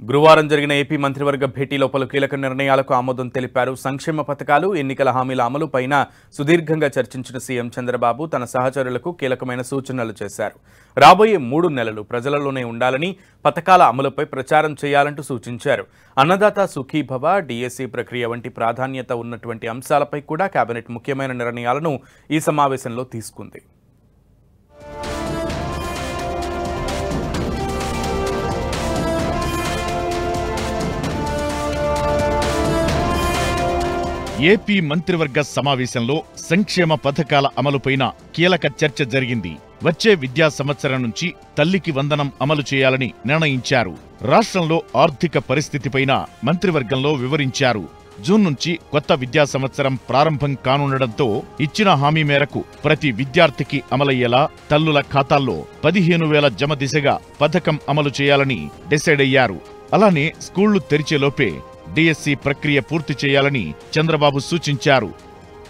గురువారం జరిగిన ఏపీ మంత్రివర్గ భేటీలో పలు కీలక నిర్ణయాలకు ఆమోదం తెలిపారు. సంక్షేమ పథకాలు, ఎన్నికల హామీల అమలుపైన సుదీర్ఘంగా చర్చించిన సీఎం చంద్రబాబు తన సహచరులకు కీలకమైన సూచనలు చేశారు. రాబోయే 3 నెలలు ప్రజలలోనే ఉండాలని, పథకాల అమలుపై ప్రచారం చేయాలంటూ సూచించారు. అన్నదాత సుఖీభవ, డిఎస్సి ప్రక్రియ వంటి ప్రాధాన్యత ఉన్నటువంటి అంశాలపై కూడా కేబినెట్ ముఖ్యమైన నిర్ణయాలను ఈ సమావేశంలో తీసుకుంది. ఏపీ మంత్రివర్గ సమావేశంలో సంక్షేమ పథకాల అమలుపైన కీలక చర్చ జరిగింది. వచ్చే విద్యా సంవత్సరం నుంచి తల్లికి వందనం అమలు చేయాలని నిర్ణయించారు. రాష్ట్రంలో ఆర్థిక పరిస్థితిపైన మంత్రివర్గంలో వివరించారు. జూన్ నుంచి కొత్త విద్యా సంవత్సరం ప్రారంభం కానుండటంతో ఇచ్చిన హామీ మేరకు ప్రతి విద్యార్థికి అమలయ్యేలా తల్లుల ఖాతాల్లో 15,000 జమ దిశగా పథకం అమలు చేయాలని డిసైడ్ అయ్యారు. అలానే స్కూళ్లు తెరిచేలోపే డిఎస్సి ప్రక్రియ పూర్తి చేయాలని చంద్రబాబు సూచించారు.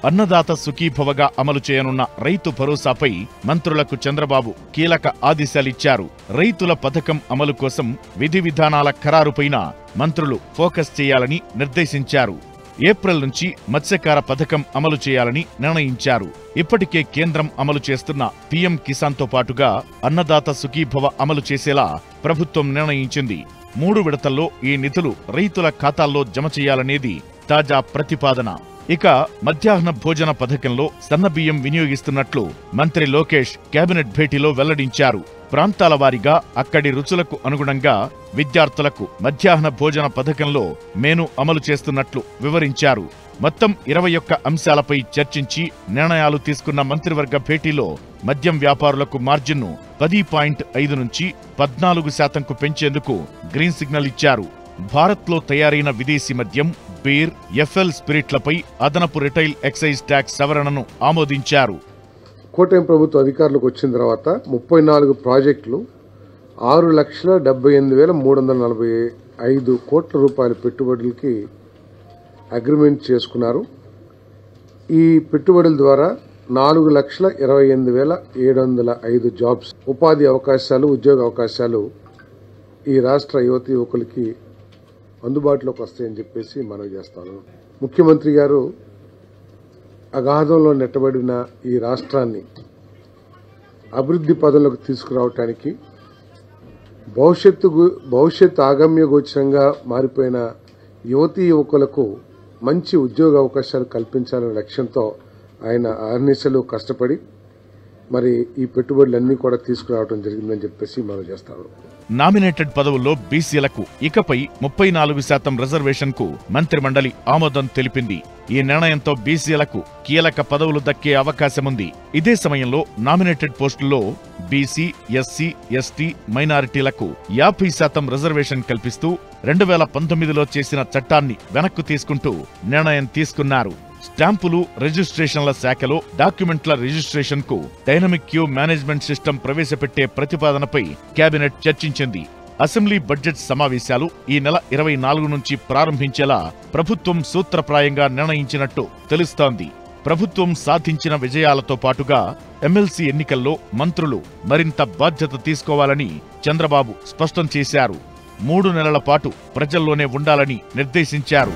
అన్నదాత సుఖీభవగా అమలు చేయనున్న రైతు భరోసాపై మంత్రులకు చంద్రబాబు కీలక ఆదేశాలిచ్చారు. రైతుల పథకం అమలు కోసం విధి విధానాల ఖరారుపైన మంత్రులు ఫోకస్ చేయాలని నిర్దేశించారు. ఏప్రిల్ నుంచి మత్స్యకార పథకం అమలు చేయాలని నిర్ణయించారు. ఇప్పటికే కేంద్రం అమలు చేస్తున్న పీఎం కిసాన్తో పాటుగా అన్నదాత సుఖీభవ అమలు చేసేలా ప్రభుత్వం నిర్ణయించింది. 3 విడతల్లో ఈ నిధులు రైతుల ఖాతాల్లో జమ చేయాలనేది తాజా ప్రతిపాదన. ఇక మధ్యాహ్న భోజన పథకంలో సన్నబియ్యం వినియోగిస్తున్నట్లు మంత్రి లోకేష్ కేబినెట్ భేటీలో వెల్లడించారు. ప్రాంతాల వారీగా అక్కడి రుచులకు అనుగుణంగా విద్యార్థులకు మధ్యాహ్న భోజన పథకంలో మెనూ అమలు చేస్తున్నట్లు వివరించారు. మొత్తం 21 అంశాలపై చర్చించి నిర్ణయాలు తీసుకున్న మంత్రివర్గ భేటీలో మద్యం వ్యాపారులకు మార్జిన్ను 10.5 నుంచి 14% పెంచేందుకు గ్రీన్ సిగ్నల్ ఇచ్చారు. భారత్లో తయారైన విదేశీ మద్యం, బీర్, ఎఫ్ఎల్ స్పిరిట్లపై అదనపు రిటైల్ ఎక్సైజ్ ట్యాక్స్ సవరణను ఆమోదించారు. కూటమి ప్రభుత్వ అధికారులకు వచ్చిన తర్వాత 34 ప్రాజెక్టులు 6,78,345 కోట్ల రూపాయల పెట్టుబడులకి అగ్రిమెంట్ చేసుకున్నారు. ఈ పెట్టుబడుల ద్వారా 4,28,705 జాబ్స్, ఉపాధి అవకాశాలు, ఉద్యోగ అవకాశాలు ఈ రాష్ట్ర యువతి యువకులకి అందుబాటులోకి వస్తాయని చెప్పేసి మనవి చేస్తాను. ముఖ్యమంత్రి గారు అగాధంలో నెట్టబడిన ఈ రాష్ట్రాన్ని అభివృద్ధి పదంలోకి తీసుకురావటానికి, భవిష్యత్తు ఆగమ్య గోచరంగా మారిపోయిన యువతీ యువకులకు మంచి ఉద్యోగ అవకాశాలు కల్పించాలనే లక్ష్యంతో ఆయన అహర్నిశలు కష్టపడి మరి ఈ పెట్టుబడులన్నీ కూడా తీసుకురావడం జరిగిందని చెప్పేసి మనం చేస్తాను. నామినేటెడ్ పదవుల్లో బీసీలకు ఇకపై 34% రిజర్వేషన్కు మంత్రిమండలి ఆమోదం తెలిపింది. ఈ నిర్ణయంతో బీసీలకు కీలక పదవులు దక్కే అవకాశముంది. ఇదే సమయంలో నామినేటెడ్ పోస్టుల్లో బీసీ, ఎస్సీ, ఎస్టీ, మైనారిటీలకు 50% రిజర్వేషన్ కల్పిస్తూ 2019లో చేసిన చట్టాన్ని వెనక్కు తీసుకుంటూ నిర్ణయం తీసుకున్నారు. స్టాంపులు, రిజిస్ట్రేషన్ల శాఖలో డాక్యుమెంట్ల రిజిస్ట్రేషన్ కు డైనమిక్ క్యూ మేనేజ్మెంట్ సిస్టమ్ ప్రవేశపెట్టే ప్రతిపాదనపై కేబినెట్ చర్చించింది. అసెంబ్లీ బడ్జెట్ సమావేశాలు ఈ నెల 24 నుంచి ప్రారంభించేలా ప్రభుత్వం సూత్రప్రాయంగా నిర్ణయించినట్టు తెలుస్తోంది. ప్రభుత్వం సాధించిన విజయాలతో పాటుగా ఎమ్మెల్సీ ఎన్నికల్లో మంత్రులు మరింత బాధ్యత తీసుకోవాలని చంద్రబాబు స్పష్టం చేశారు. 3 నెలల పాటు ప్రజల్లోనే ఉండాలని నిర్దేశించారు.